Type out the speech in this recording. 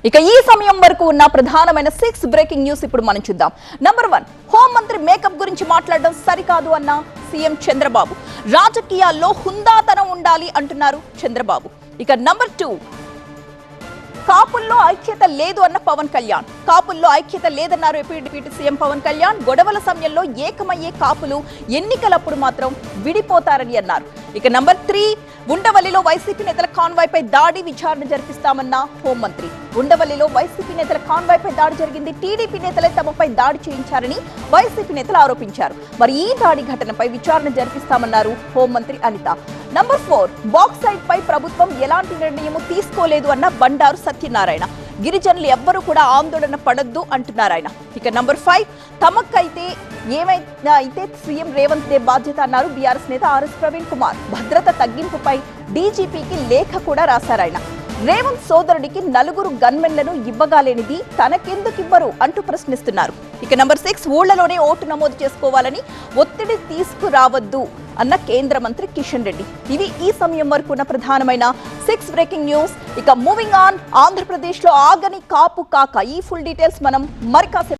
ఇక ఈ సమయం వరకు ఉన్న ప్రధానమైన 6 బ్రేకింగ్ న్యూస్ ఇప్పుడు మనం చూద్దాం. నంబర్ 1, హోంమంత్రి మేకప్ గురించి మాట్లాడడం సరికాదు అన్న సీఎం చంద్రబాబు. రాజకీయాల్లో హుందాతనం ఉండాలి అంటున్నారు చంద్రబాబు. ఇక నంబర్ 2, కాపుల్లో ఐక్యత లేదు అన్న పవన్ కళ్యాణ్. కాపుల్లో ఐక్యత లేదన్నారు డిప్యూటీ సీఎం పవన్ కళ్యాణ్. గొడవల సమయంలో ఏకమయ్యే కాపులు ఎన్నికలప్పుడు మాత్రం విడిపోతారని అన్నారు. ఇక నంబర్ 3, ఉండవల్లిలో వైసీపీ నేతల కాన్వాయ్ పై దాడి విచారణ జరిపిస్తామన్న హోంమంత్రి. ఉండవల్లిలో వైసీపీ నేతల కాన్వాయ్ పై దాడి జరిగింది. టీడీపీ నేతలే తమపై దాడి చేయించారని వైసీపీ నేతలు ఆరోపించారు. మరి ఈ దాడి ఘటనపై విచారణ జరిపిస్తామన్నారు హోంమంత్రి అనిత. నంబర్ 4, బాక్సైట్ పై ప్రభుత్వం ఎలాంటి నిర్ణయం తీసుకోలేదు అన్న బండారు సత్యనారాయణ. గిరిజనులు ఎవ్వరూ కూడా ఆందోళన పడొద్దు అంటున్నారు ఆయన. ఇక నంబర్ 5, తమకైతే ఏమైనా అయితే సీఎం రేవంత్ దే బాధ్యత అన్నారు బీఆర్ఎస్ నేత ఆర్ఎస్ ప్రవీణ్ కుమార్. భద్రత తగ్గింపుపై డీజీపీకి లేఖ కూడా రాశారాయన. రేవంత్ సోదరుడికి 4 గన్మెన్లను ఇవ్వగాలేనిది తనకెందుకు ఇవ్వరు అంటూ ప్రశ్నిస్తున్నారు. ఇక నంబర్ 6, ఊళ్లలోనే ఓటు నమోదు చేసుకోవాలని ఒత్తిడి తీసుకురావద్దు అన్న కేంద్ర మంత్రి కిషన్ రెడ్డి. ఇవి ఈ సమయం వరకు ఉన్న ప్రధానమైన 6 బ్రేకింగ్ న్యూస్. ఇక మూవింగ్ ఆన్, ఆంధ్రప్రదేశ్ లో ఆగని కాపు కాక. ఈ ఫుల్ డీటెయిల్స్ మనం మరి కాసేపు